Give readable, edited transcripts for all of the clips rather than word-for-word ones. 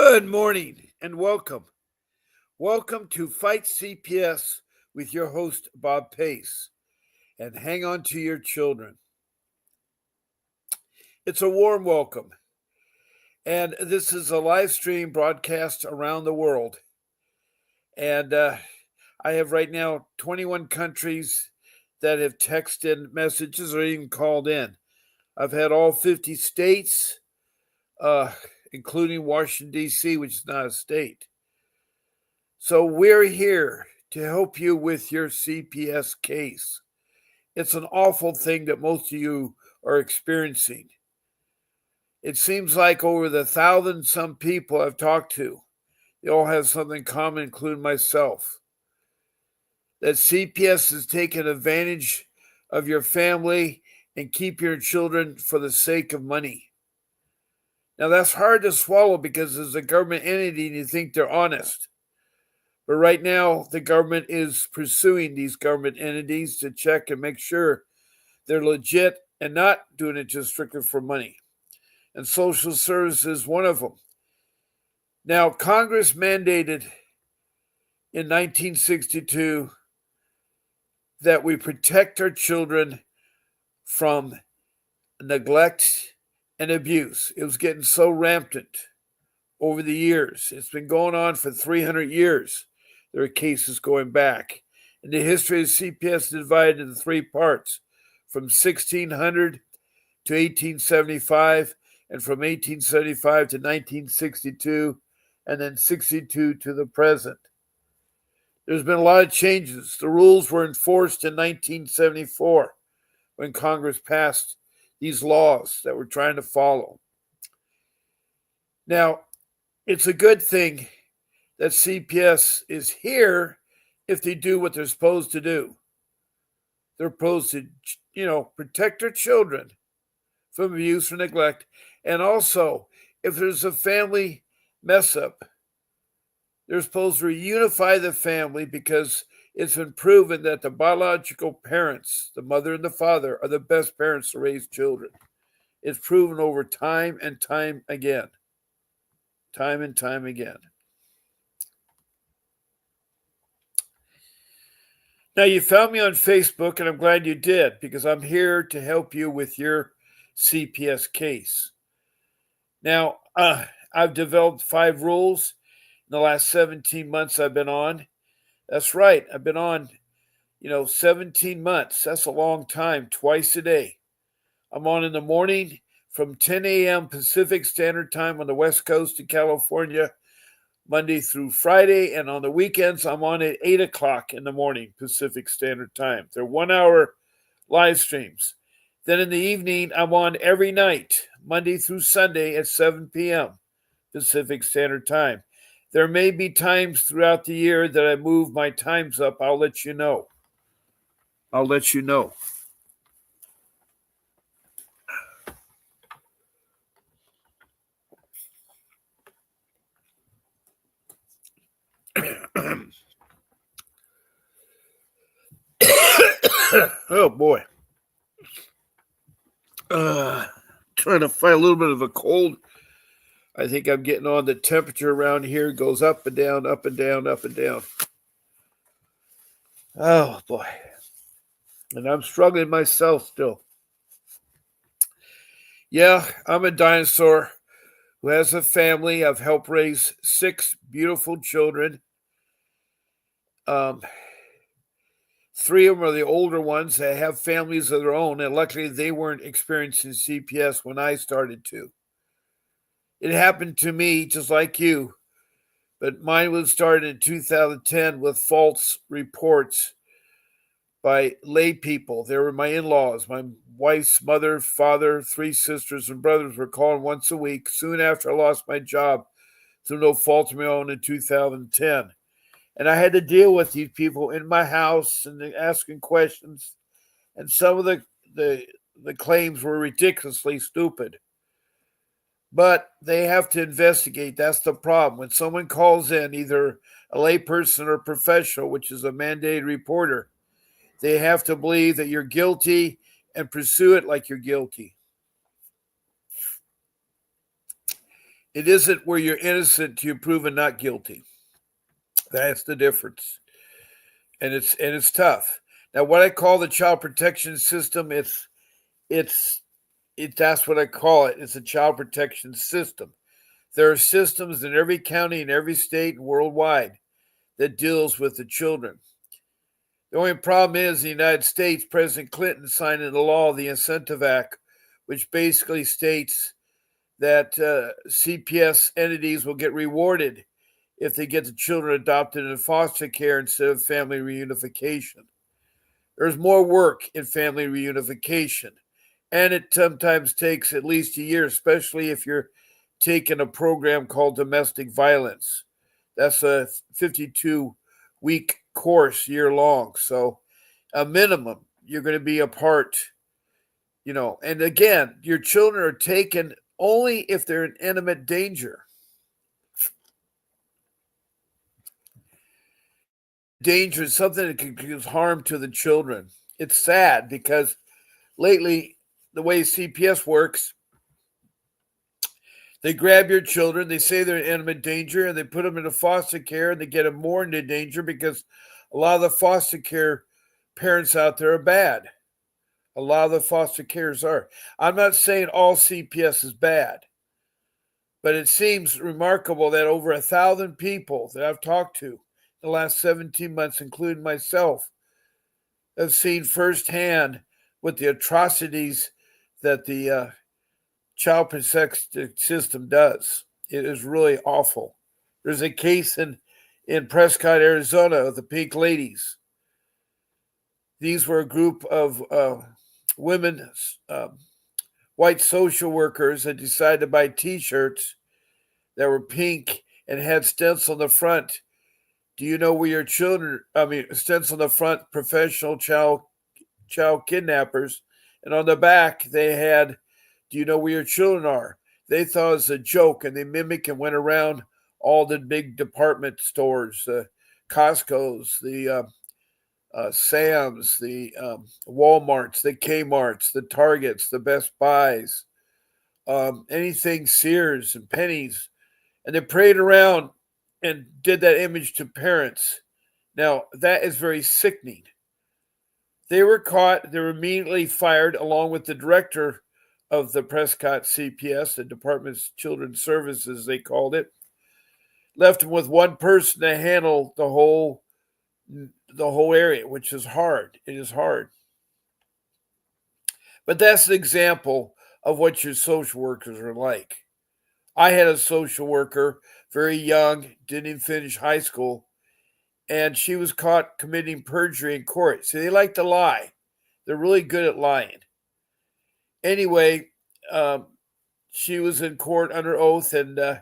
Good morning and welcome. Welcome to Fight CPS with your host, Bob Pace. And hang on to your children. It's a warm welcome. And this is a live stream broadcast around the world. And I have right now 21 countries that have texted messages or even called in. I've had all 50 states, including Washington, D.C., which is not a state. So we're here to help you with your CPS case. It's an awful thing that most of you are experiencing. It seems like over the 1,000 some people I've talked to, they all have something in common, including myself. That CPS has taken advantage of your family and keep your children for the sake of money. Now that's hard to swallow because as a government entity and you think they're honest. But right now, the government is pursuing these government entities to check and make sure they're legit and not doing it just strictly for money. And social services is one of them. Now, Congress mandated in 1962 that we protect our children from neglect and abuse. It was getting so rampant over the years. It's been going on for 300 years. There are cases going back. And the history of CPS is divided into three parts, from 1600 to 1875, and from 1875 to 1962, and then 62 to the present. There's been a lot of changes. The rules were enforced in 1974 when Congress passed these laws that we're trying to follow. Now, it's a good thing that CPS is here if they do what they're supposed to do. They're supposed to, protect their children from abuse or neglect. And also, if there's a family mess up, they're supposed to reunify the family because it's been proven that the biological parents, the mother and the father, are the best parents to raise children. It's proven over time and time again. Time and time again. Now, you found me on Facebook, and I'm glad you did, because I'm here to help you with your CPS case. Now, I've developed 5 rules in the last 17 months I've been on. That's right. I've been on, 17 months. That's a long time, twice a day. I'm on in the morning from 10 a.m. Pacific Standard Time on the West Coast of California, Monday through Friday, and on the weekends, I'm on at 8 o'clock in the morning, Pacific Standard Time. They're 1-hour live streams. Then in the evening, I'm on every night, Monday through Sunday at 7 p.m. Pacific Standard Time. There may be times throughout the year that I move my times up. I'll let you know. Oh boy. Trying to fight a little bit of a cold. I think I'm getting on. The temperature around here goes up and down, up and down, up and down. Oh boy. And I'm struggling myself still. Yeah, I'm a dinosaur who has a family. I've helped raise 6 beautiful children. 3 of them are the older ones that have families of their own, and luckily they weren't experiencing CPS when I started to. It happened to me just like you, but mine was started in 2010 with false reports by lay people. They were my in-laws. My wife's mother, father, 3 sisters, and brothers were calling once a week soon after I lost my job through no fault of my own in 2010. And I had to deal with these people in my house and asking questions. And some of the claims were ridiculously stupid. But they have to investigate. That's the problem. When someone calls in, either a layperson or a professional, which is a mandated reporter, they have to believe that you're guilty and pursue it like you're guilty. It isn't where you're innocent till you're proven not guilty. That's the difference, and it's tough. Now, what I call the child protection system, it's that's what I call it. It's a child protection system. There are systems in every county, in every state, and worldwide that deals with the children. The only problem is in the United States, President Clinton signed into law the Incentive Act, which basically states that CPS entities will get rewarded if they get the children adopted into foster care instead of family reunification. There's more work in family reunification, and it sometimes takes at least a year, especially if you're taking a program called domestic violence. That's a 52-week course, year long. So, a minimum, you're going to be apart, And again, your children are taken only if they're in imminent danger. Danger is something that can cause harm to the children. It's sad because lately, the way CPS works, they grab your children, they say they're in imminent danger, and they put them into foster care, and they get them more into danger because a lot of the foster care parents out there are bad. A lot of the foster carers are. I'm not saying all CPS is bad, but it seems remarkable that over 1,000 people that I've talked to in the last 17 months, including myself, have seen firsthand what the atrocities that the child protection system does. It is really awful. There's a case in Prescott, Arizona, of the Pink Ladies. These were a group of women, white social workers, that decided to buy T-shirts that were pink and had stencil on the front. Do you know where your children? Stencil on the front, professional child kidnappers, and on the back they had, do you know where your children are? They thought it was a joke, and they mimicked and went around all the big department stores, the Costco's, the Sam's, the Walmarts, the Kmarts, the Targets, the Best Buys, anything Sears and Penny's, and they paraded around and did that image to parents. Now, that is very sickening. They were caught. They were immediately fired, along with the director of the Prescott CPS, the Department of Children's Services, they called it. Left them with one person to handle the whole area, which is hard. It is hard. But that's an example of what your social workers are like. I had a social worker, very young, didn't even finish high school, and she was caught committing perjury in court. See, they like to lie. They're really good at lying. Anyway, she was in court under oath, and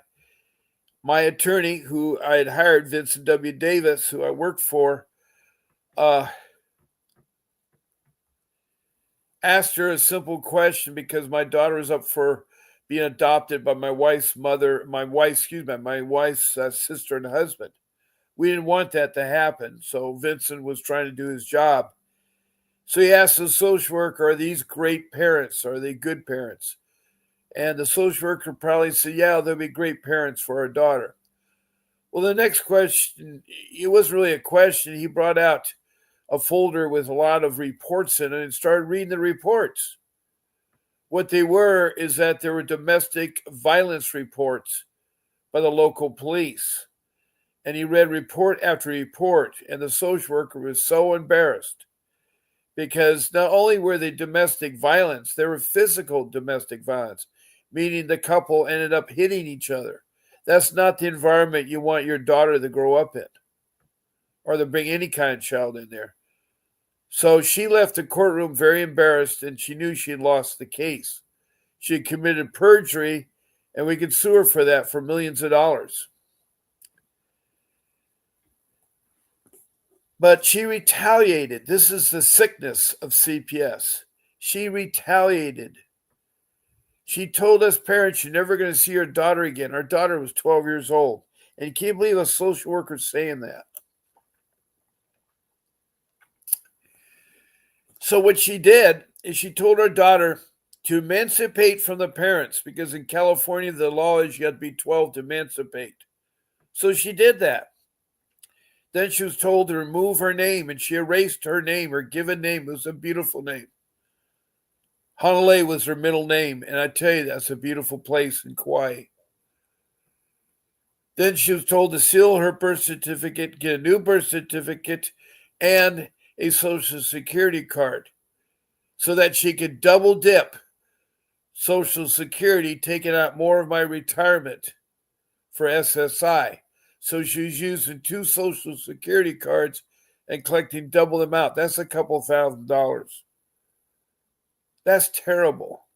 my attorney, who I had hired, Vincent W. Davis, who I worked for, asked her a simple question because my daughter was up for being adopted by my wife's sister and husband. We didn't want that to happen, so Vincent was trying to do his job. So he asked the social worker, are these great parents? Are they good parents? And the social worker probably said, yeah, they'll be great parents for our daughter. Well, the next question, it wasn't really a question. He brought out a folder with a lot of reports in it and started reading the reports. What they were is that there were domestic violence reports by the local police. And he read report after report, and the social worker was so embarrassed because not only were they domestic violence, they were physical domestic violence, meaning the couple ended up hitting each other. That's not the environment you want your daughter to grow up in, or to bring any kind of child in there. So she left the courtroom very embarrassed, and she knew she had lost the case. She had committed perjury, and we could sue her for that for millions of dollars. But she retaliated. This is the sickness of CPS. She retaliated. She told us parents, you're never going to see your daughter again. Our daughter was 12 years old. And you can't believe a social worker saying that. So what she did is she told her daughter to emancipate from the parents, because in California the law is you have to be 12 to emancipate. So she did that. Then she was told to remove her name, and she erased her name, her given name. It was a beautiful name. Honolulu was her middle name, and I tell you, that's a beautiful place in Kauai. Then she was told to seal her birth certificate, get a new birth certificate, and a Social Security card so that she could double dip Social Security, taking out more of my retirement for SSI. So she's using 2 Social Security cards and collecting double the amount. That's a couple $1,000s. That's terrible.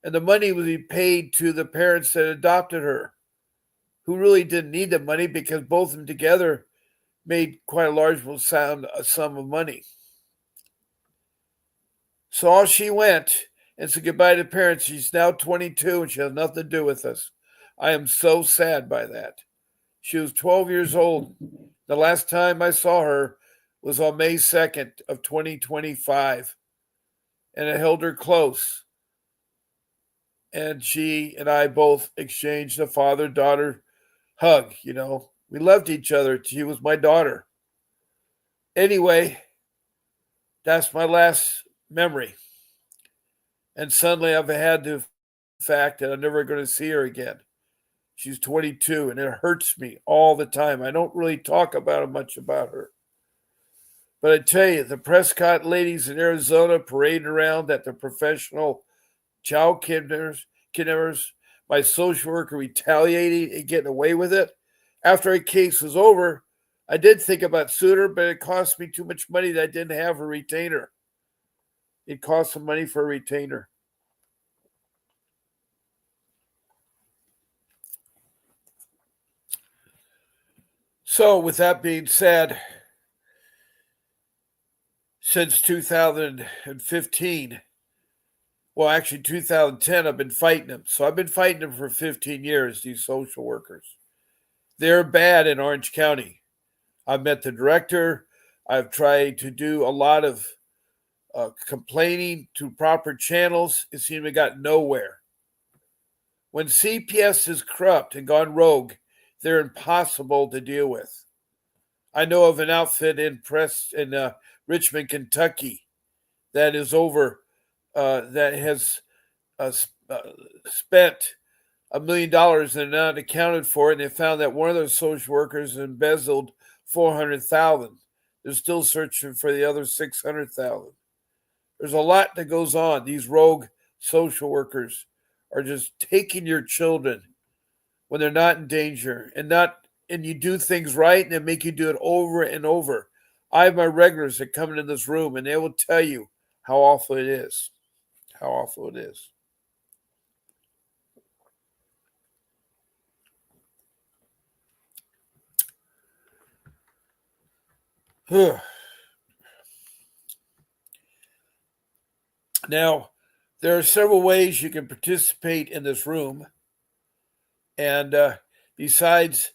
And the money would be paid to the parents that adopted her, who really didn't need the money because both of them together made quite a large sum of money. So off she went and said goodbye to parents. She's now 22 and she has nothing to do with us. I am so sad by that. She was 12 years old. The last time I saw her was on May 2nd of 2025. And I held her close. And she and I both exchanged a father-daughter hug. We loved each other. She was my daughter. Anyway, that's my last memory. And suddenly I've had the fact that I'm never going to see her again. She's 22, and it hurts me all the time. I don't really talk much about her. But I tell you, the Prescott ladies in Arizona parading around at the professional child kidnappers, my social worker retaliating and getting away with it. After a case was over, I did think about suing her, but it cost me too much money that I didn't have a retainer. It cost some money for a retainer. So with that being said, since 2015, well, actually 2010, I've been fighting them. So I've been fighting them for 15 years, these social workers. They're bad in Orange County. I've met the director. I've tried to do a lot of complaining to proper channels. It seemed to got nowhere. When CPS is corrupt and gone rogue, they're impossible to deal with. I know of an outfit in Richmond, Kentucky, that is that has spent $1 million and not accounted for it. And they found that one of those social workers embezzled $400,000. They're still searching for the other $600,000. There's a lot that goes on. These rogue social workers are just taking your children when they're not in danger, and you do things right and they make you do it over and over. I have my regulars that come into this room and they will tell you how awful it is. How awful it is. Now, there are several ways you can participate in this room. And besides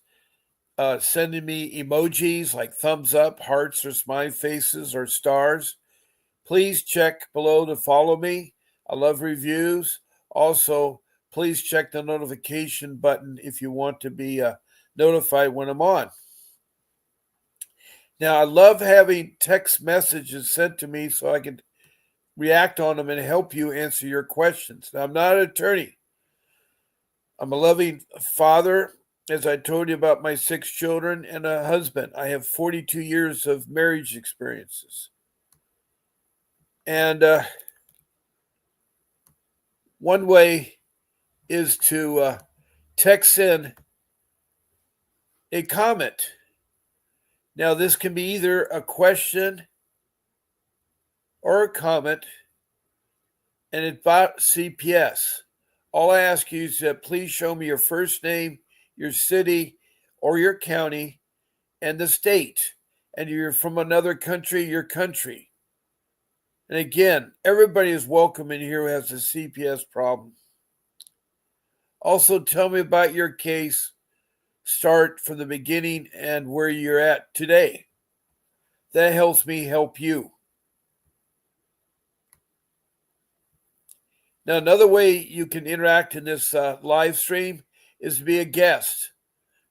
sending me emojis like thumbs up, hearts, or smiley faces, or stars, please check below to follow me. I love reviews. Also, please check the notification button if you want to be notified when I'm on. Now, I love having text messages sent to me so I can react on them and help you answer your questions. Now, I'm not an attorney. I'm a loving father, as I told you about my 6 children, and a husband. I have 42 years of marriage experiences. And one way is to text in a comment. Now, this can be either a question or a comment, and it's about CPS. All I ask you is that please show me your first name, your city, or your county, and the state. And you're from another country, your country. And again, everybody is welcome in here who has a CPS problem. Also, tell me about your case. Start from the beginning and where you're at today. That helps me help you. Now, another way you can interact in this live stream is to be a guest.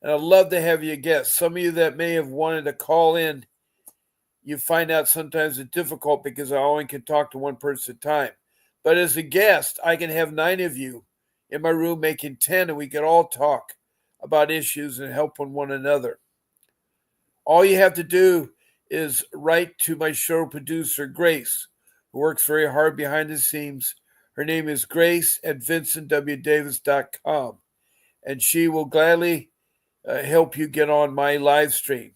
And I'd love to have you a guest. Some of you that may have wanted to call in, you find out sometimes it's difficult because I only can talk to one person at a time. But as a guest, I can have 9 of you in my room making 10, and we can all talk about issues and help one another. All you have to do is write to my show producer, Grace, who works very hard behind the scenes. Her name is Grace at vincentwdavis.com, and she will gladly help you get on my live stream.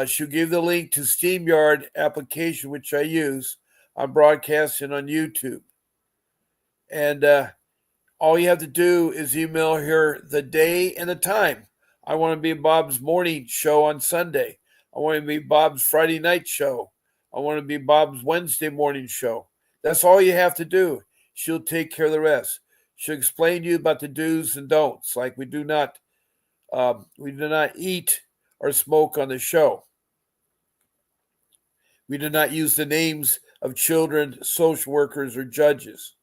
She'll give the link to StreamYard application, which I use on broadcasting on YouTube. And all you have to do is email her the day and the time. I want to be Bob's morning show on Sunday. I want to be Bob's Friday night show. I want to be Bob's Wednesday morning show. That's all you have to do. She'll take care of the rest. She'll explain to you about the do's and don'ts, like we do not eat or smoke on the show. We do not use the names of children, social workers, or judges.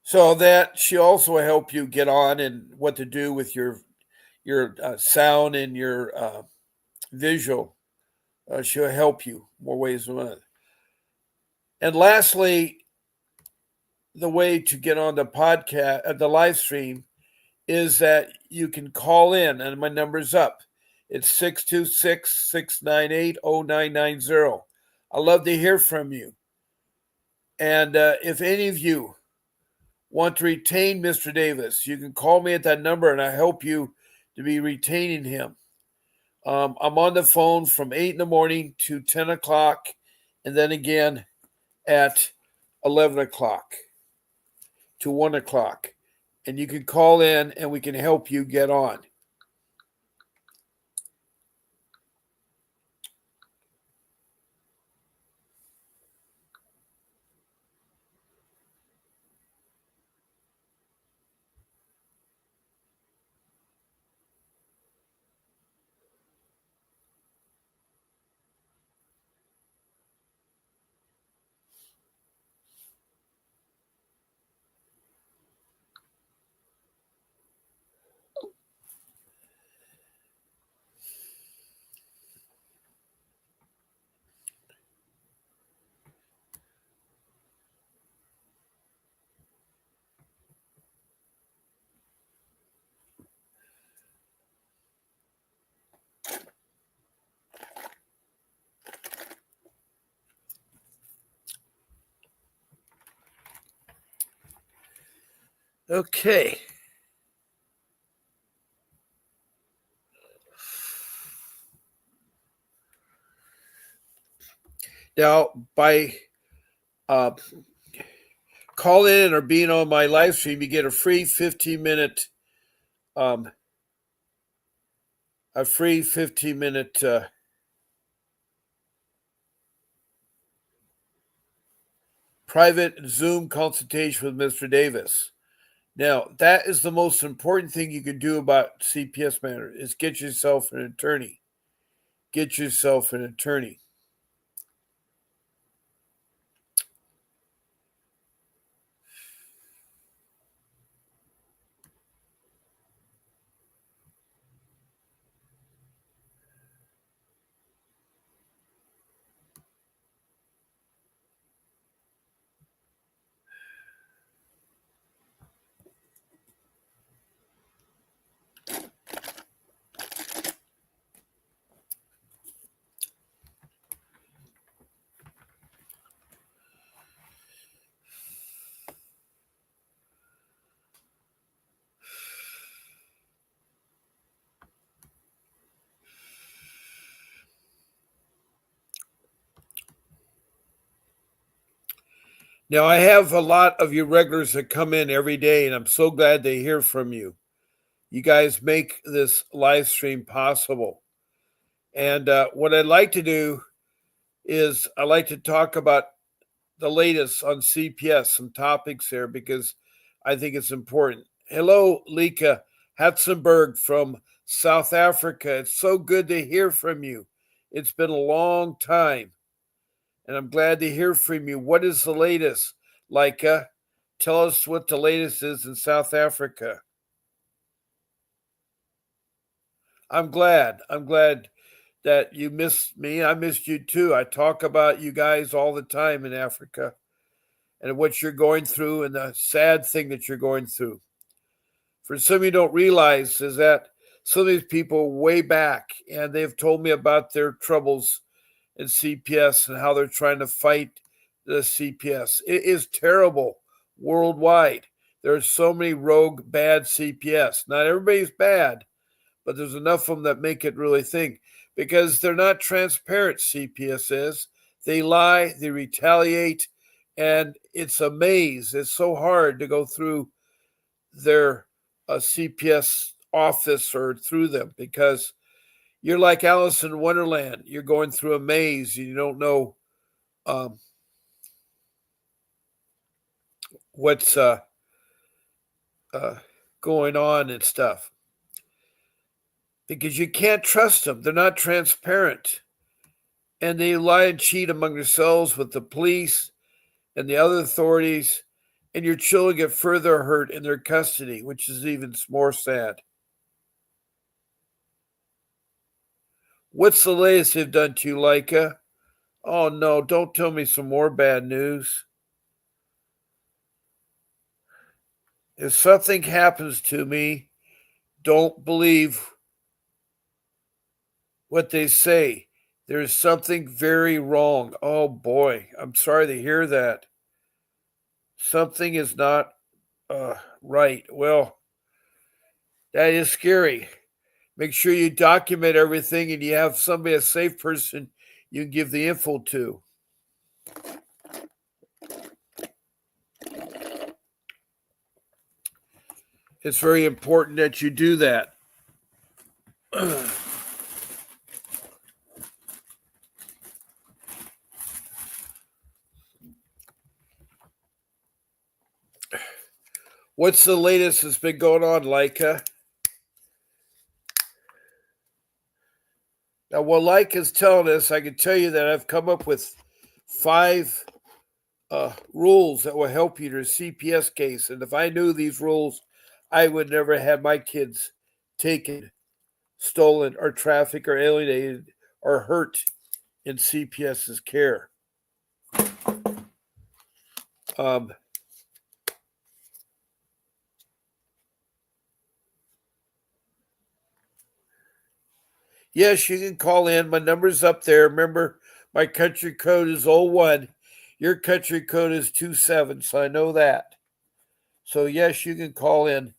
So that she also will help you get on and what to do with your sound and your visual. She'll help you more ways than one. And lastly, the way to get on the podcast, the live stream, is that you can call in, and my number's up. It's 626-698-0990. I love to hear from you. And if any of you want to retain Mr. Davis, you can call me at that number, and I help you to be retaining him. I'm on the phone from 8 in the morning to 10 o'clock, and then again at 11 o'clock to 1 o'clock. And you can call in, and we can help you get on. Okay. Now, by calling in or being on my live stream, you get a free 15-minute private Zoom consultation with Mr. Davis. Now, that is the most important thing you can do about CPS matters, is get yourself an attorney. Get yourself an attorney. Now, I have a lot of you regulars that come in every day, and I'm so glad to hear from you. You guys make this live stream possible. And what I'd like to do is I like to talk about the latest on CPS, some topics here because I think it's important. Hello, Lika Hatzenberg from South Africa. It's so good to hear from you. It's been a long time, and I'm glad to hear from you. What is the latest, Lika? Tell us what the latest is in South Africa. I'm glad. I'm glad that you missed me. I missed you too. I talk about you guys all the time in Africa and what you're going through and the sad thing that you're going through. For some of you don't realize is that some of these people way back and they've told me about their troubles in CPS and how they're trying to fight the CPS. It is terrible worldwide. There are so many rogue bad CPS. Not everybody's bad, but there's enough of them that make it really think because they're not transparent. CPS is. They lie, they retaliate, and it's a maze. It's so hard to go through their CPS office or through them because you're like Alice in Wonderland. You're going through a maze and you don't know what's going on and stuff because you can't trust them. They're not transparent. And they lie and cheat among themselves with the police and the other authorities, and your children get further hurt in their custody, which is even more sad. What's the latest they've done to you, Leica? Oh no, don't tell me some more bad news. If something happens to me, don't believe what they say. There's something very wrong. Oh boy, I'm sorry to hear that. Something is not right. Well, that is scary. Make sure you document everything and you have somebody, a safe person, you can give the info to. It's very important that you do that. What's the latest that's been going on, Leica? Now, what Leica's telling us, I can tell you that I've come up with 5 rules that will help you in your CPS case. And if I knew these rules, I would never have my kids taken, stolen, or trafficked, or alienated, or hurt in CPS's care. Yes, you can call in. My number's up there. Remember, my country code is 01. Your country code is 27, so I know that. So, yes, you can call in.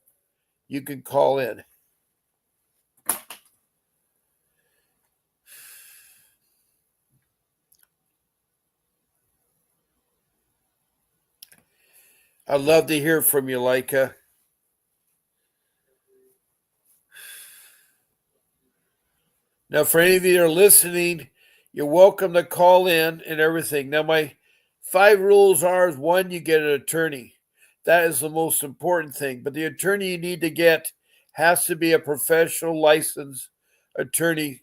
You can call in. I'd love to hear from you, Leica. Now, for any of you that are listening, you're welcome to call in and everything. Now, my 5 rules are: 1, you get an attorney. That is the most important thing. But the attorney you need to get has to be a professional licensed attorney,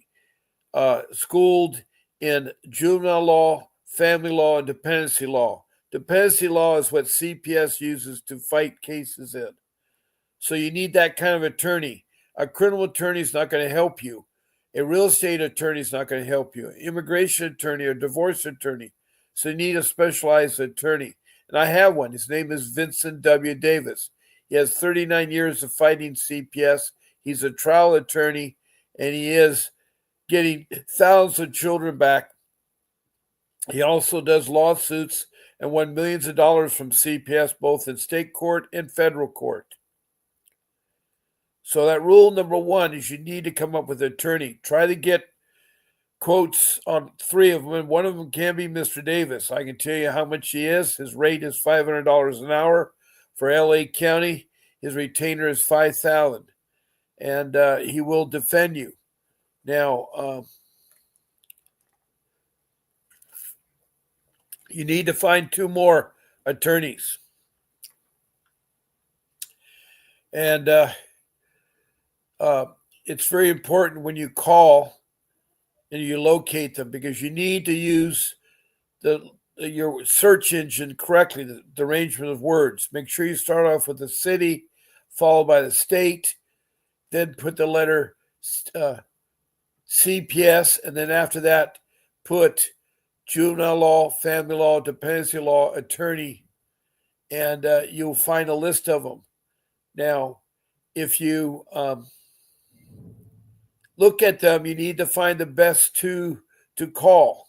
schooled in juvenile law, family law, and dependency law. Dependency law is what CPS uses to fight cases in. So you need that kind of attorney. A criminal attorney is not going to help you. A real estate attorney is not going to help you. An immigration attorney or divorce attorney. So you need a specialized attorney. And I have one. His name is Vincent W. Davis. He has 39 years of fighting CPS. He's a trial attorney, and he is getting thousands of children back. He also does lawsuits and won millions of dollars from CPS, both in state court and federal court. So that rule number 1 is you need to come up with an attorney. Try to get quotes on 3 of them, and one of them can be Mr. Davis. I can tell you how much he is. His rate is $500 an hour for LA County. His retainer is $5,000, and he will defend you. Now, You need to find two more attorneys. And uh, it's very important when you call and you locate them because you need to use the your search engine correctly, the arrangement of words. Make sure you start off with the city, followed by the state, then put the letter uh, CPS, and then after that, put juvenile law, family law, dependency law, attorney, and you'll find a list of them. Now, if you look at them, you need to find the best two to call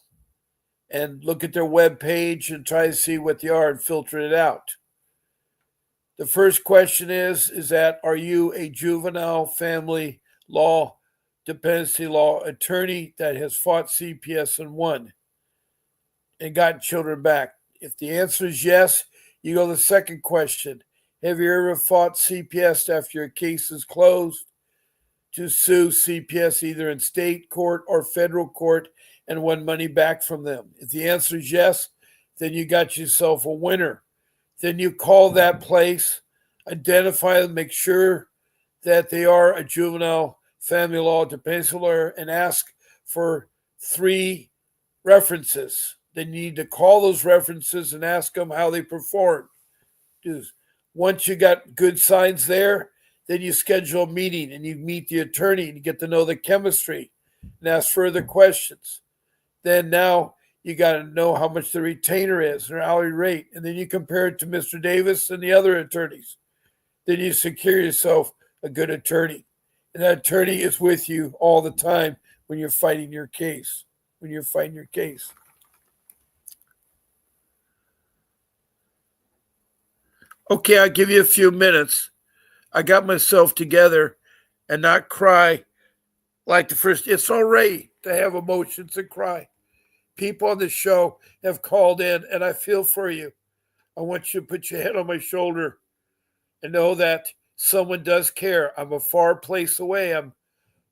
and look at their web page and try to see what they are and filter it out. The first question is that are you a juvenile family law dependency law attorney that has fought CPS and won and gotten children back? If the answer is yes, you go to the second question. Have you ever fought CPS after your case is closed to sue CPS either in state court or federal court and won money back from them? If the answer is yes, then you got yourself a winner. Then you call that place, identify them, make sure that they are a juvenile family law dependency lawyer, and ask for three references. Then you need to call those references and ask them how they performed. Once you got good signs there, then you schedule a meeting and you meet the attorney and you get to know the chemistry and ask further questions. Then now you got to know how much the retainer is, their hourly rate, and then you compare it to Mr. Davis and the other attorneys. Then you secure yourself a good attorney. And that attorney is with you all the time when you're fighting your case. When you're fighting your case. Okay, I'll give you a few minutes. I got myself together and not cry like the first. It's all right to have emotions and cry. People on the show have called in, and I feel for you. I want you to put your head on my shoulder and know that someone does care. I'm a far place away. I'm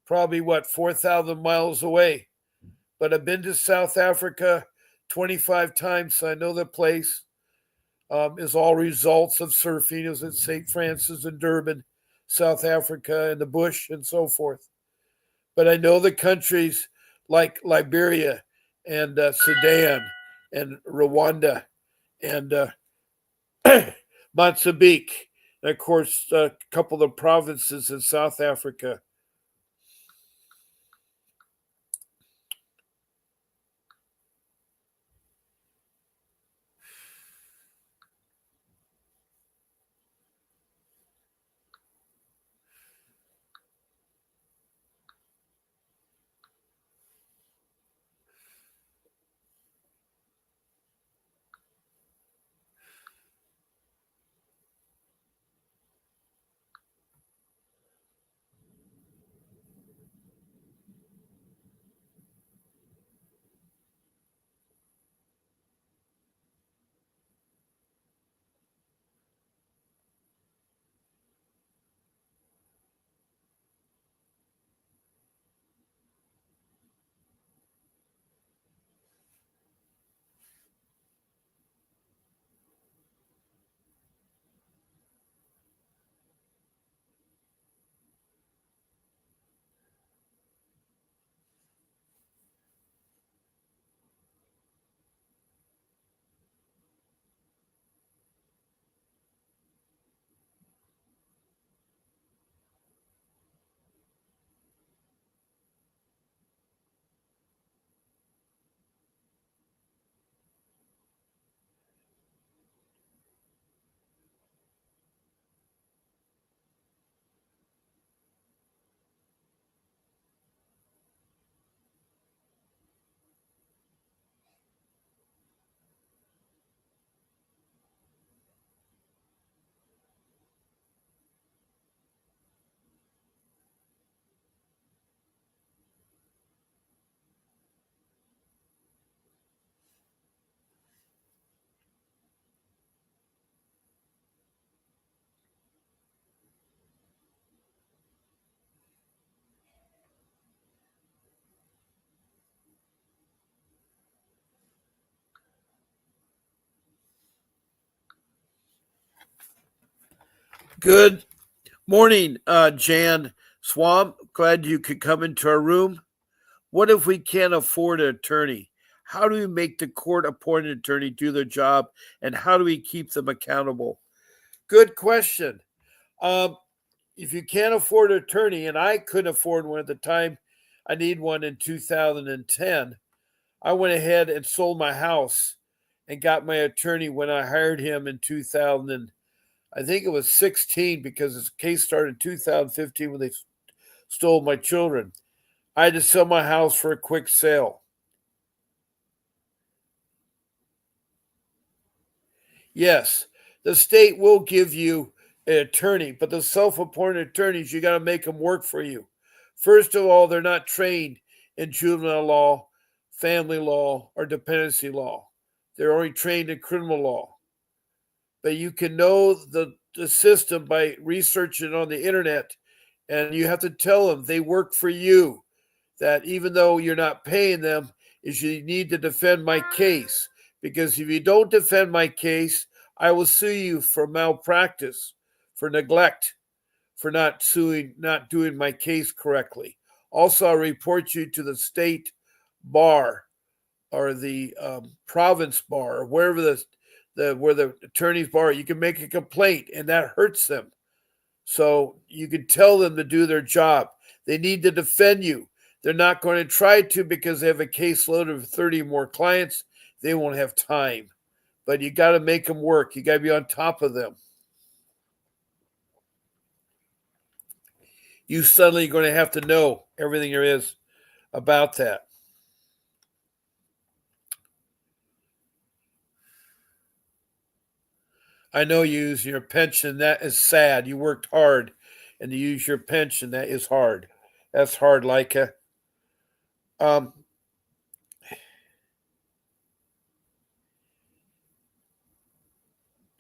probably, 4,000 miles away. But I've been to South Africa 25 times, so I know the place. Is all results of surfing. It was at St. Francis and Durban, South Africa, and the bush and so forth. But I know the countries like Liberia and Sudan and Rwanda and Mozambique, and of course a couple of provinces in South Africa. Good morning, Jan Swam. Glad you could come into our room. What if we can't afford an attorney? How do we make the court appointed attorney do their job, and how do we keep them accountable? Good question. Um, if you can't afford an attorney, and I couldn't afford one at the time, I need one in 2010. I went ahead and sold my house and got my attorney when I hired him in 2000. I think it was 16 because this case started in 2015 when they stole my children. I had to sell my house for a quick sale. Yes, the state will give you an attorney, but the self appointed attorneys, you got to make them work for you. First of all, they're not trained in juvenile law, family law, or dependency law. They're only trained in criminal law. But you can know the system by researching on the internet, and you have to tell them they work for you, that even though you're not paying them, is you need to defend my case. Because if you don't defend my case, I will sue you for malpractice, for neglect, for not doing my case correctly. Also, I'll report you to the state bar or the province bar or wherever where the attorneys bar. You can make a complaint, and that hurts them. So you can tell them to do their job. They need to defend you. They're not going to try to because they have a caseload of 30 more clients. They won't have time. But you got to make them work. You got to be on top of them. You suddenly going to have to know everything there is about that. I know you use your pension. That is sad. You worked hard, and to use your pension, that is hard. That's hard, Leica. Um,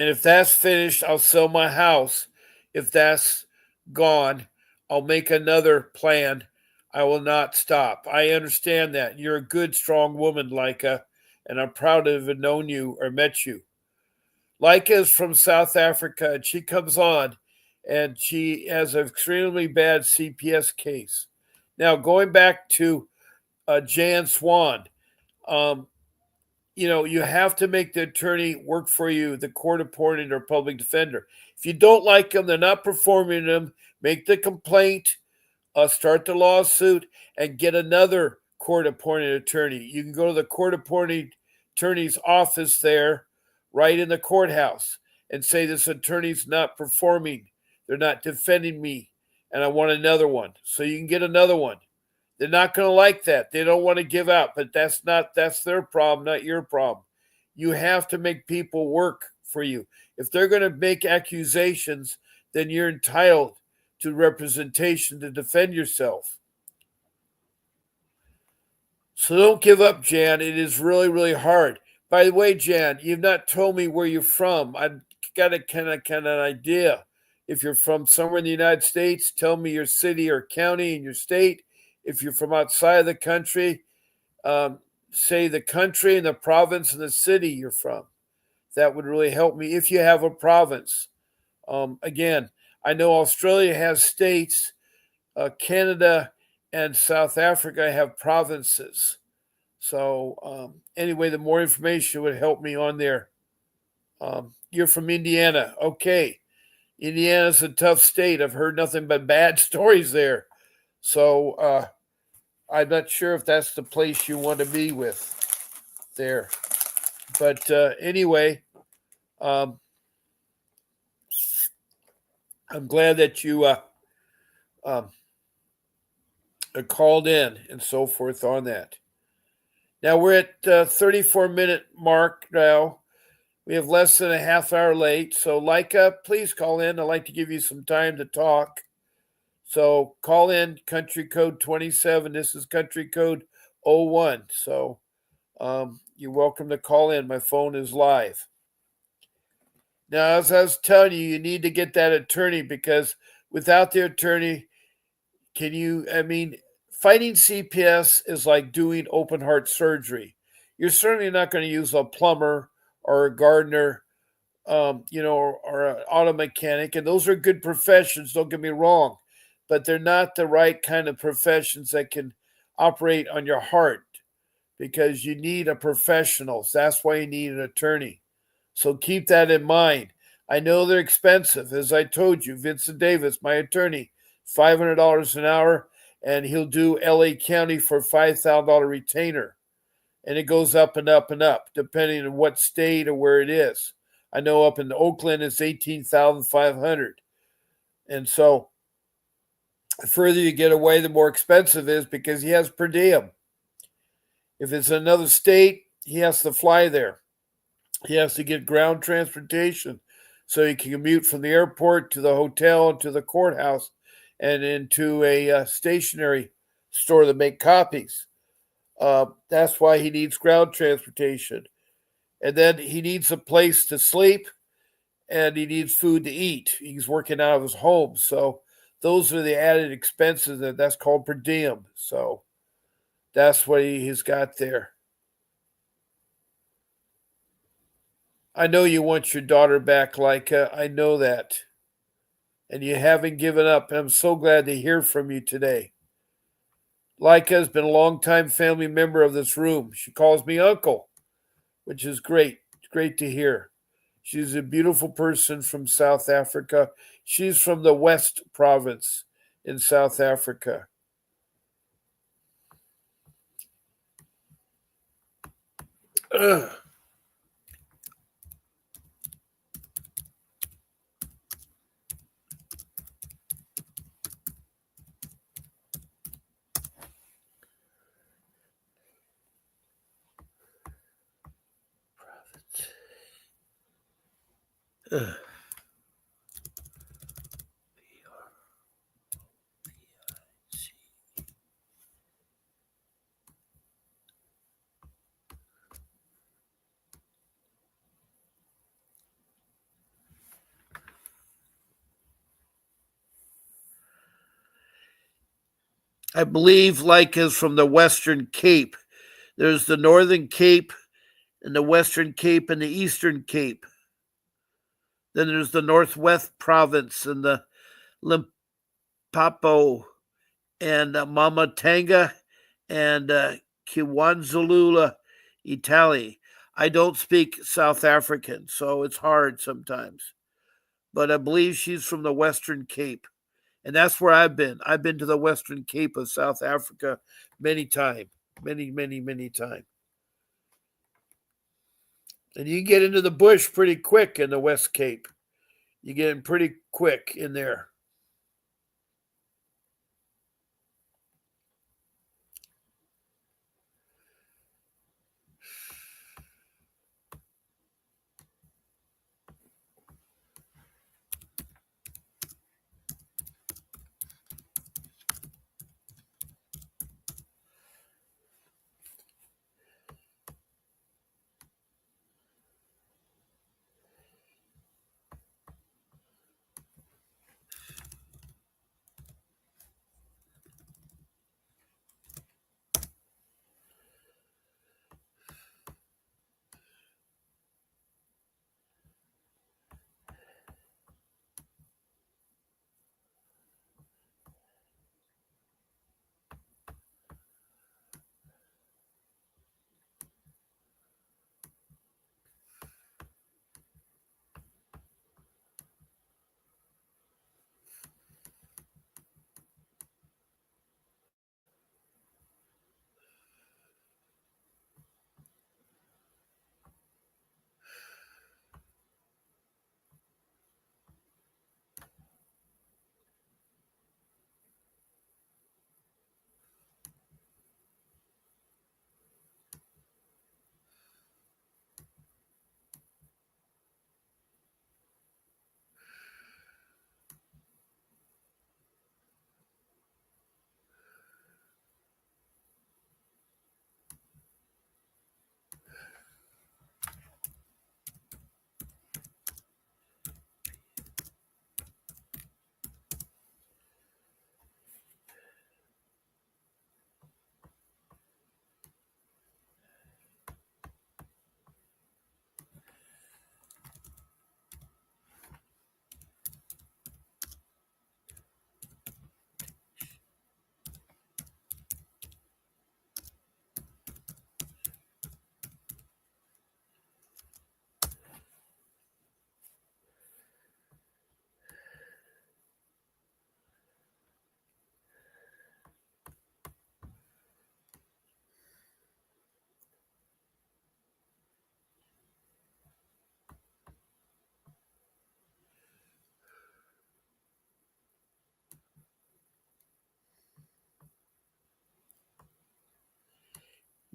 And if that's finished, I'll sell my house. If that's gone, I'll make another plan. I will not stop. I understand that. You're a good, strong woman, Leica, and I'm proud to have known you or met you. Leica is from South Africa, and she comes on, and she has an extremely bad CPS case. Now, going back to Jan Swan, um, you have to make the attorney work for you, the court appointed or public defender. If you don't like them, they're not performing them, make the complaint, start the lawsuit, and get another court appointed attorney. You can go to the court appointed attorney's office there, right in the courthouse, and say, this attorney's not performing. They're not defending me, and I want another one. So you can get another one. They're not going to like that. They don't want to give out, but that's their problem, not your problem. You have to make people work for you. If they're going to make accusations, then you're entitled to representation to defend yourself. So don't give up, Jan. It is really, really hard. By the way, Jan, you've not told me where you're from. I've got a kind of an idea. If you're from somewhere in the United States, tell me your city or county in your state. If you're from outside of the country, say the country and the province and the city you're from. That would really help me if you have a province. Again, I know Australia has states, Canada and South Africa have provinces. So, anyway, the more information would help me on there. You're from Indiana. Okay. Indiana's a tough state. I've heard nothing but bad stories there. So, I'm not sure if that's the place you want to be with there. But anyway, um, I'm glad that you um, called in and so forth on that. Now we're at 34-minute mark now. We have less than a half hour late. So, Leica, please call in. I'd like to give you some time to talk. So call in, country code 27. This is country code 01. So you're welcome to call in. My phone is live. Now, as I was telling you, you need to get that attorney because without the attorney, fighting CPS is like doing open heart surgery. You're certainly not going to use a plumber or a gardener or an auto mechanic, and those are good professions. Don't get me wrong, but they're not the right kind of professions that can operate on your heart because you need a professional. That's why you need an attorney. So keep that in mind. I know they're expensive. As I told you, Vincent Davis, my attorney, $500 an hour, and he'll do LA County for $5,000 retainer. And it goes up and up and up, depending on what state or where it is. I know up in Oakland it's 18,500. And so the further you get away, the more expensive it is because he has per diem. If it's another state, he has to fly there. He has to get ground transportation so he can commute from the airport to the hotel and to the courthouse and into a stationery store to make copies. That's why he needs ground transportation. And then he needs a place to sleep and he needs food to eat. He's working out of his home. So those are the added expenses that's called per diem. So that's what he's got there. I know you want your daughter back, Leica. I know that. And you haven't given up. I'm so glad to hear from you today. Leica has been a longtime family member of this room. She calls me uncle, which is great. It's great to hear. She's a beautiful person from South Africa. She's from the West Province in South Africa. Ugh. Ugh. I believe Leica's from the Western Cape. There's the Northern Cape and the Western Cape and the Eastern Cape. Then there's the Northwest Province and the Limpopo and Mamatanga and Kiwanzalula, Italy. I don't speak South African, so it's hard sometimes. But I believe she's from the Western Cape. And that's where I've been. I've been to the Western Cape of South Africa many times. Many times. And you get into the bush pretty quick in the West Cape. You get in pretty quick in there.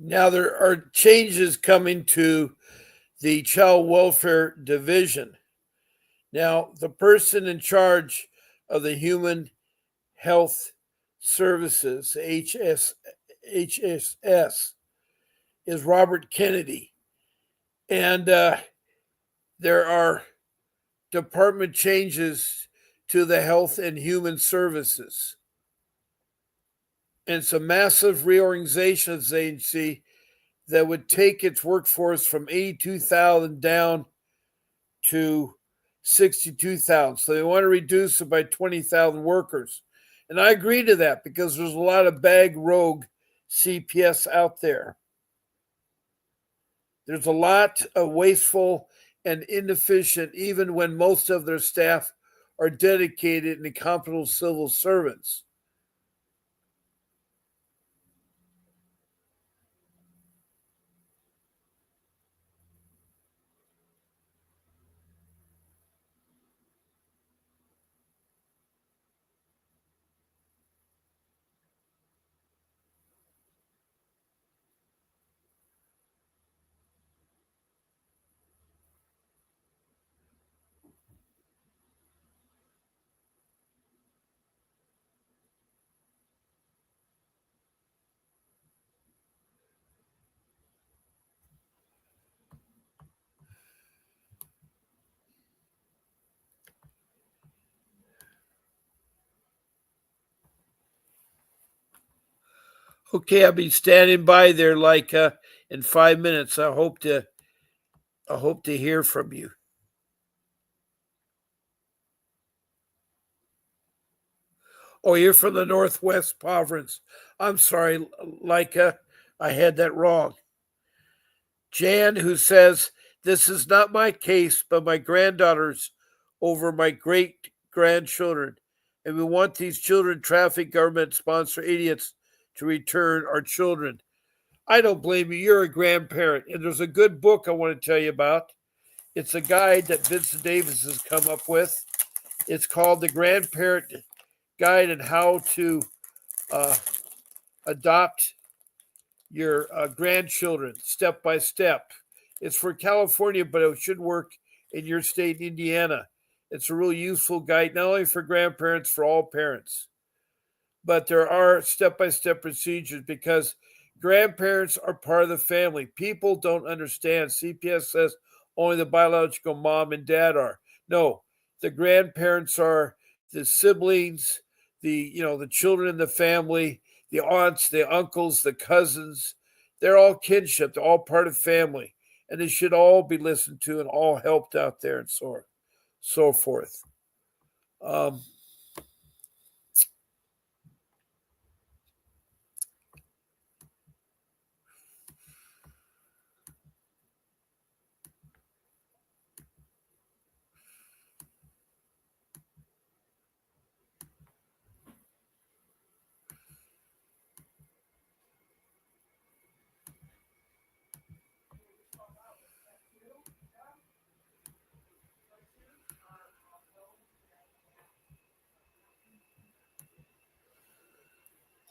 Now, there are changes coming to the Child Welfare Division. Now, the person in charge of the Human Health Services, HSS, is Robert Kennedy. And there are department changes to the Health and Human Services. And it's a massive reorganization of the agency that would take its workforce from 82,000 down to 62,000. So they want to reduce it by 20,000 workers. And I agree to that because there's a lot of bag rogue CPS out there. There's a lot of wasteful and inefficient, even when most of their staff are dedicated and competent civil servants. Okay, I'll be standing by there like in 5 minutes. I hope to hear from you. Oh, you're from the Northwest Province. I'm sorry, Leica. I had that wrong. Jan, who says, "This is not my case, but my granddaughter's over my great grandchildren. And we want these children traffic government sponsor idiots to return our children." I don't blame you. You're a grandparent. And there's a good book I want to tell you about. It's a guide that Vincent Davis has come up with. It's called The Grandparent Guide and How to uh, Adopt Your Grandchildren Step by Step. It's for California, but it should work in your state, Indiana. It's a really useful guide, not only for grandparents, for all parents. But there are step by step procedures because grandparents are part of the family. People don't understand. CPS says only the biological mom and dad are. No, the grandparents are the siblings, the children in the family, the aunts, the uncles, the cousins. They're all kinship. They're all part of family, and they should all be listened to and all helped out there and so forth. Um,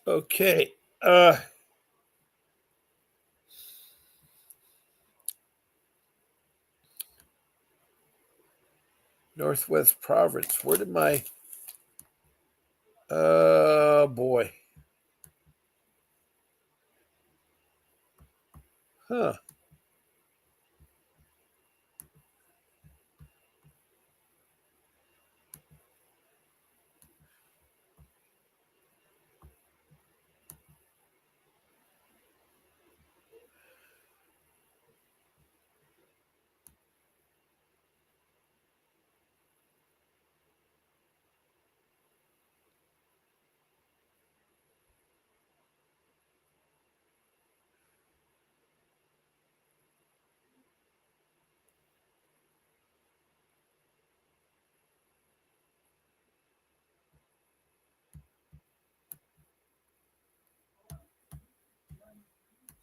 okay. Northwest Province. Where did my boy? Huh.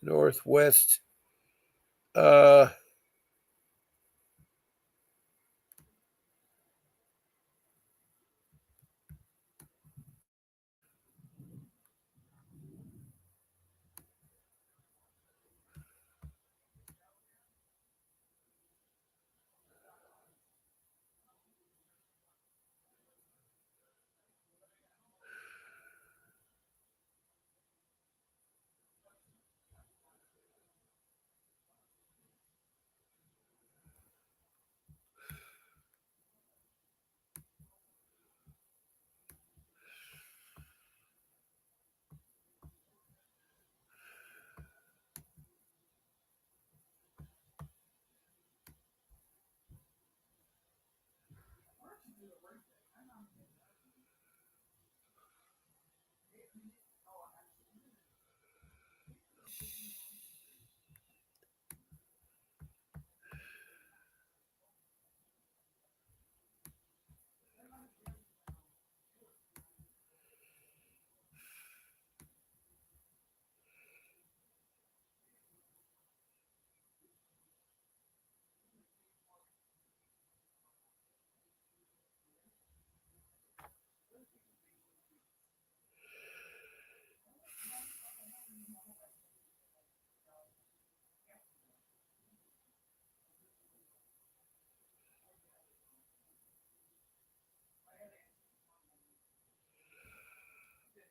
Northwest. Uh,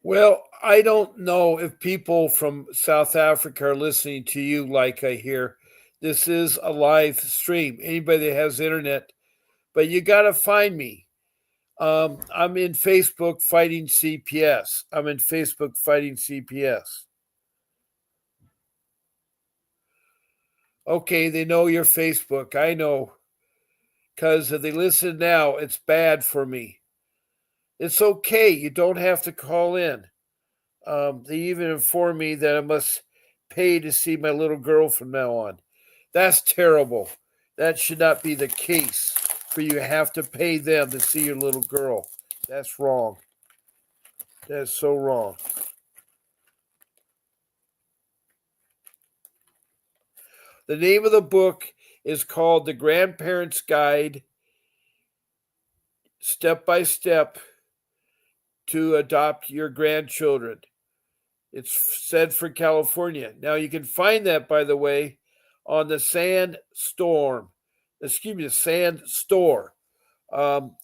Well, I don't know if people from South Africa are listening to you like I hear. This is a live stream. Anybody that has internet, but you got to find me. I'm in Facebook fighting CPS. I'm in Facebook fighting CPS. Okay, they know your Facebook. I know because if they listen now, it's bad for me. It's okay. You don't have to call in. They even informed me that I must pay to see my little girl from now on. That's terrible. That should not be the case. For you have to pay them to see your little girl. That's wrong. That's so wrong. The name of the book is called The Grandparents Guide Step by Step to Adopt Your Grandchildren. It's said for California. Now you can find that, by the way, on the Sand Storm. Excuse me, the Sand Store. Um,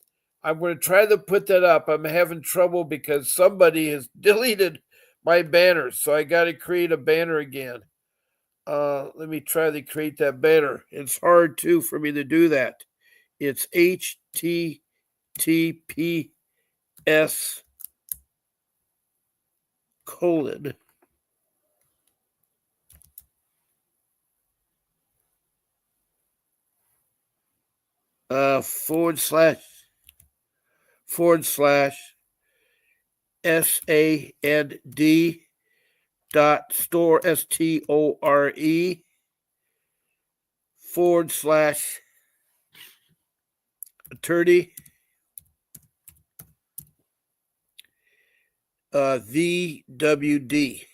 I'm going to try to put that up. I'm having trouble because somebody has deleted my banner, so I got to create a banner again. Let me try to create that banner. It's hard too for me to do that. It's HTTPS colon forward slash SAND dot store STORE forward slash attorney VWD.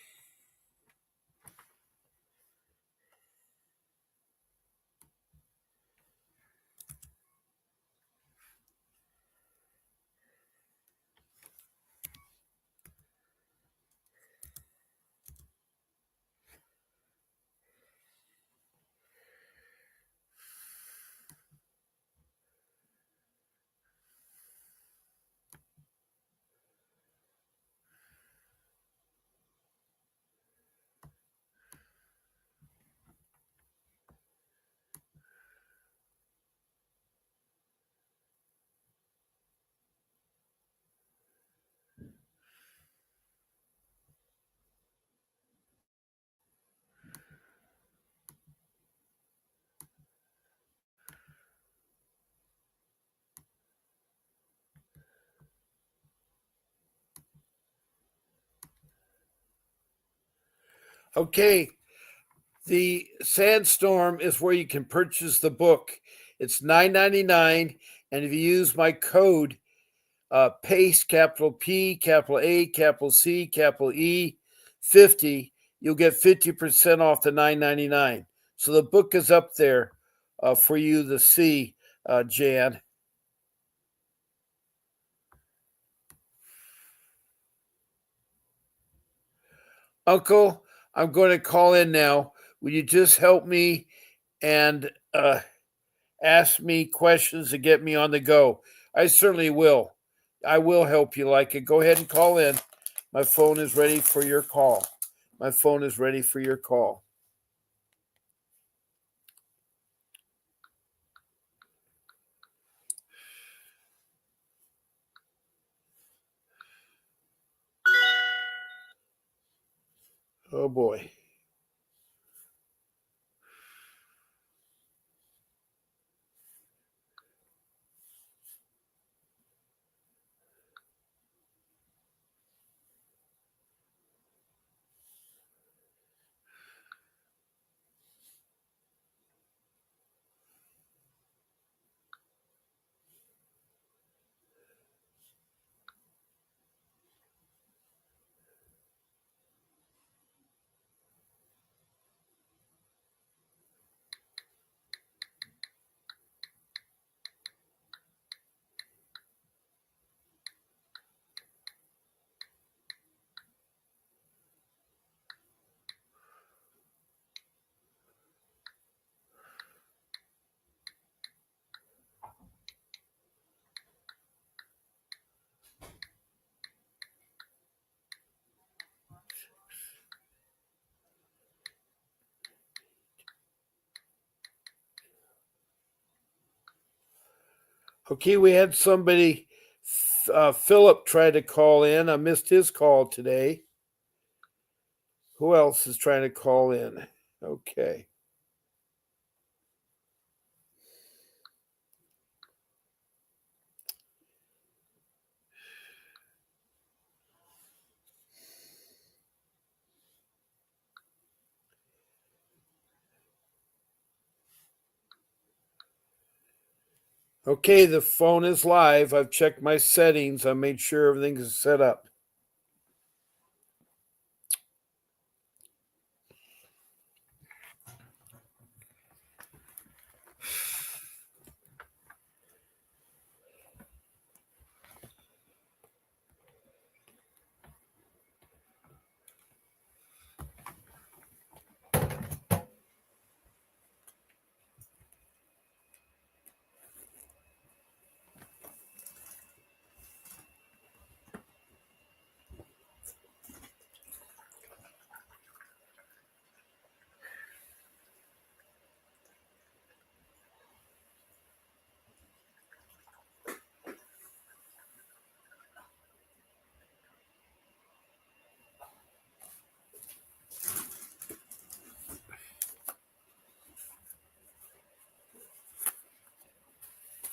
Okay, the Sandstorm is where you can purchase the book. It's $9.99, and if you use my code PACE, capital P, capital A, capital C, capital E, 50, you'll get 50% off the $9.99. So the book is up there for you to see, Jan. Uncle, I'm going to call in now. Will you just help me and ask me questions to get me on the go? I certainly will. I will help you like it. Go ahead and call in. My phone is ready for your call. My phone is ready for your call. Oh boy. Okay, we had somebody, Philip, try to call in. I missed his call today. Who else is trying to call in? Okay. Okay, the phone is live. I've checked my settings. I made sure everything is set up.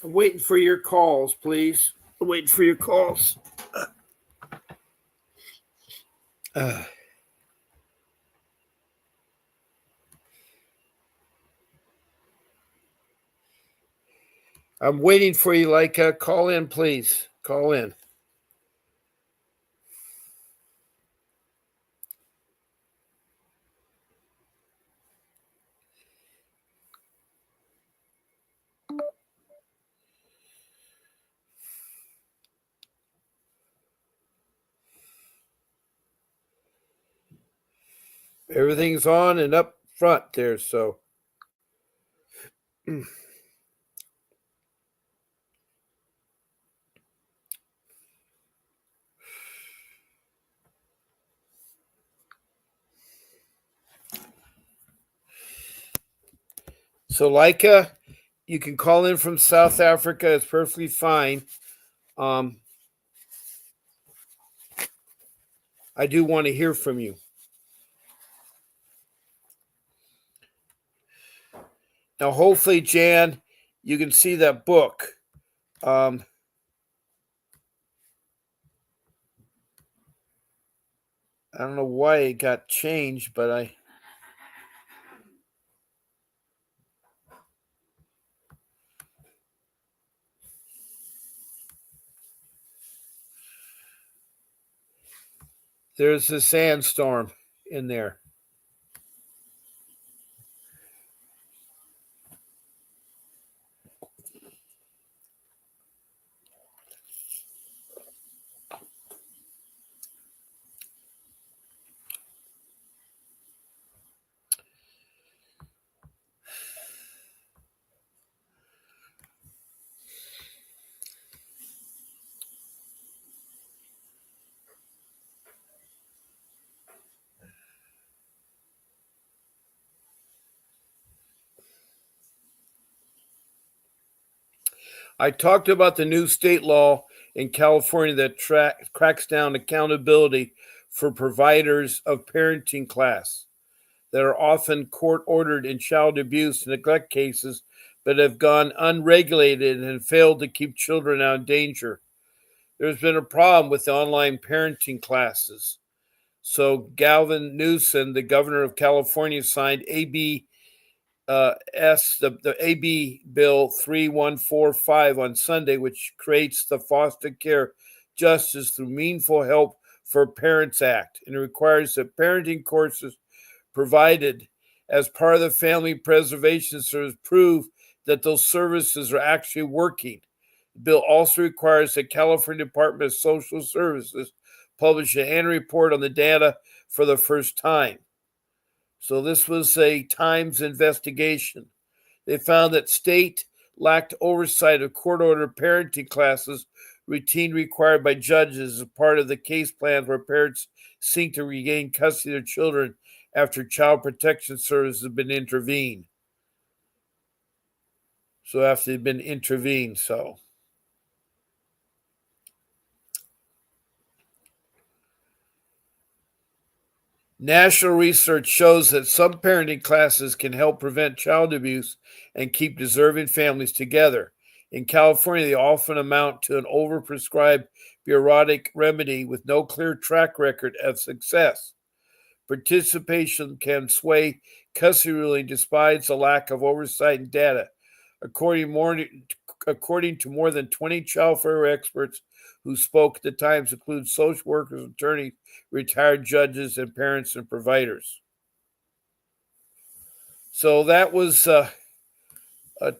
I'm waiting for your calls, please. I'm waiting for your calls. I'm waiting for you, Leica. Call in, please. Call in. Everything's on and up front there, so. So, Leica, you can call in from South Africa. It's perfectly fine. I do want to hear from you. Now, hopefully, Jan, you can see that book. I don't know why it got changed, but there's a sandstorm in there. I talked about the new state law in California that cracks down accountability for providers of parenting class that are often court ordered in child abuse and neglect cases, but have gone unregulated and failed to keep children out of danger. There's been a problem with the online parenting classes. So Gavin Newsom, the governor of California, signed the AB Bill 3145 on Sunday, which creates the Foster Care Justice Through Meaningful Help for Parents Act, and it requires that parenting courses provided as part of the Family Preservation Service prove that those services are actually working. The bill also requires the California Department of Social Services publish an annual report on the data for the first time. So this was a Times investigation. They found that state lacked oversight of court-ordered parenting classes, routine required by judges as part of the case plans where parents seek to regain custody of their children after child protection services have been intervened. So after they've been intervened, so. National research shows that some parenting classes can help prevent child abuse and keep deserving families together. In California, they often amount to an overprescribed bureaucratic remedy with no clear track record of success. Participation can sway custody ruling despite the lack of oversight and data. According, more, according to more than 20 child welfare experts who spoke at the Times, include social workers, attorneys, retired judges, and parents and providers. So that was a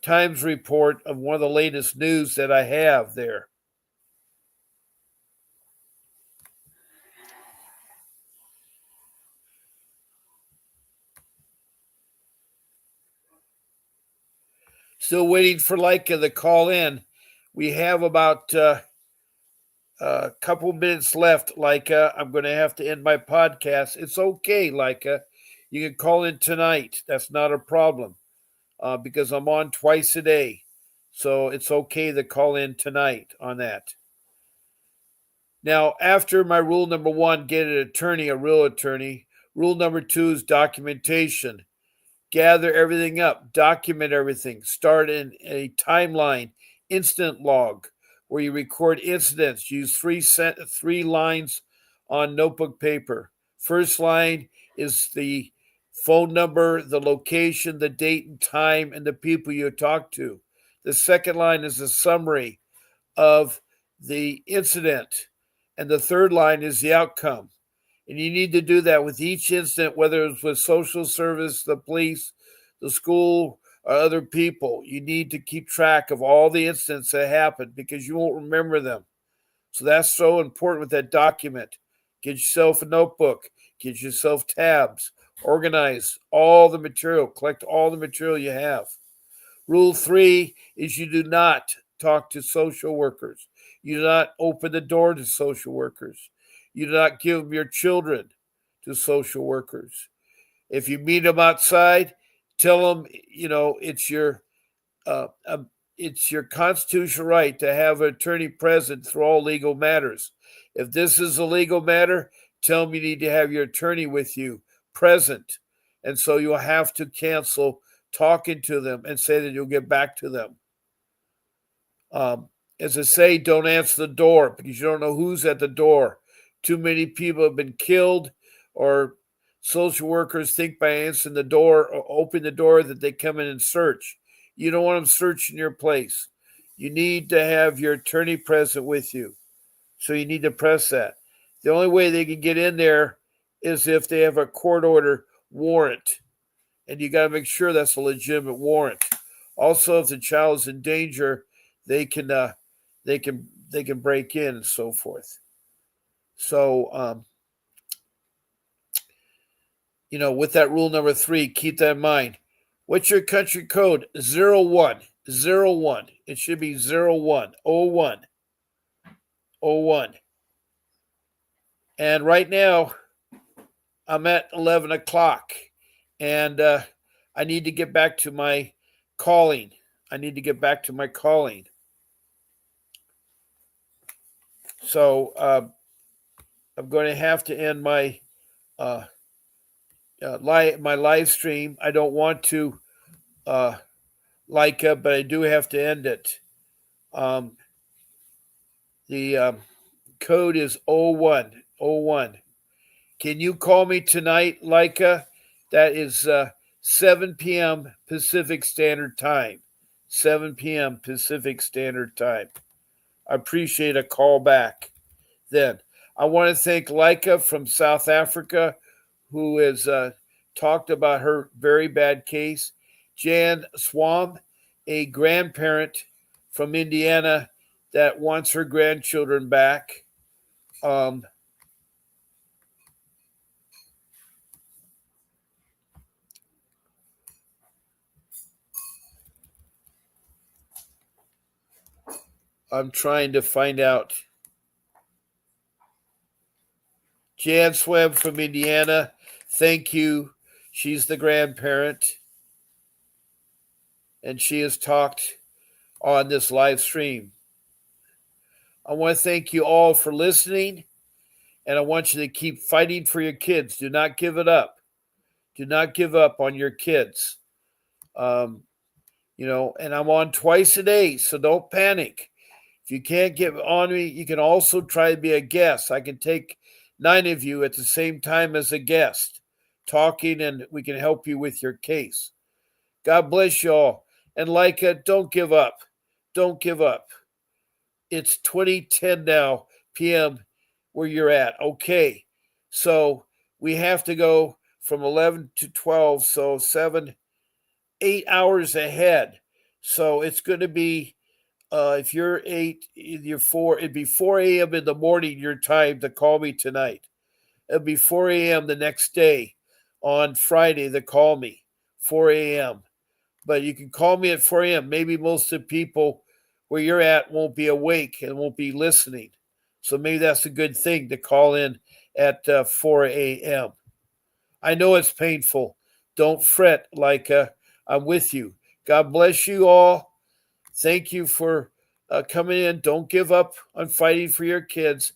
Times report of one of the latest news that I have there. Still waiting for Leica to call in. We have about a couple minutes left, Leica. I'm going to have to end my podcast. It's okay, Leica. You can call in tonight. That's not a problem because I'm on twice a day. So it's okay to call in tonight on that. Now, after my rule number one, get an attorney, a real attorney. Rule number two is documentation. Gather everything up, document everything, start in a timeline, incident log, where you record incidents. Use three lines on notebook paper. First line is the phone number, the location, the date and time, and the people you talk to. The second line is a summary of the incident, and the third line is the outcome. And you need to do that with each incident, whether it's with social service, the police, the school, or other people. You need to keep track of all the incidents that happened because you won't remember them. So that's so important with that document. Get yourself a notebook, get yourself tabs, organize all the material, collect all the material you have. Rule 3 is you do not talk to social workers. You do not open the door to social workers. You do not give them your children to social workers. If you meet them outside, tell them, uh, it's your constitutional right to have an attorney present through all legal matters. If this is a legal matter, tell them you need to have your attorney with you present. And so you'll have to cancel talking to them and say that you'll get back to them. As I say, don't answer the door because you don't know who's at the door. Too many people have been killed, or social workers think by answering the door or open the door that they come in and search. You don't want them searching your place. You need to have your attorney present with you. So you need to press that. The only way they can get in there is if they have a court order warrant. And you got to make sure that's a legitimate warrant. Also, if the child is in danger, they can break in and so forth. So, with that rule number 3, keep that in mind. What's your country code? 01. It should be 01. 01. And right now, I'm at 11 o'clock. And I need to get back to my calling. So I'm going to have to end my my live stream. I don't want to but I do have to end it. The code is 01. Can you call me tonight, Leica? That is 7 p.m. Pacific Standard Time. 7 p.m. Pacific Standard Time. I appreciate a call back then. I want to thank Leica from South Africa, who has talked about her very bad case. Jan Swam, a grandparent from Indiana that wants her grandchildren back. I'm trying to find out. Jan Swam from Indiana, thank you. She's the grandparent, and she has talked on this live stream. I want to thank you all for listening, and I want you to keep fighting for your kids. Do not give it up. Do not give up on your kids. Um, and I'm on twice a day, so don't panic. If you can't get on me, you can also try to be a guest. I can take 9 of you at the same time as a guest, talking, and we can help you with your case. God bless you all. And don't give up. Don't give up. It's 2010 now, p.m., where you're at. Okay. So we have to go from 11 to 12, so 8 hours ahead. So it's going to be, if you're 8, you're 4, it'd be 4 a.m. in the morning, your time to call me tonight. It'll be 4 a.m. the next day on Friday to call me, 4 a.m. But you can call me at 4 a.m. Maybe most of the people where you're at won't be awake and won't be listening. So maybe that's a good thing to call in at 4 a.m. I know it's painful. Don't fret, I'm with you. God bless you all. Thank you for coming in. Don't give up on fighting for your kids.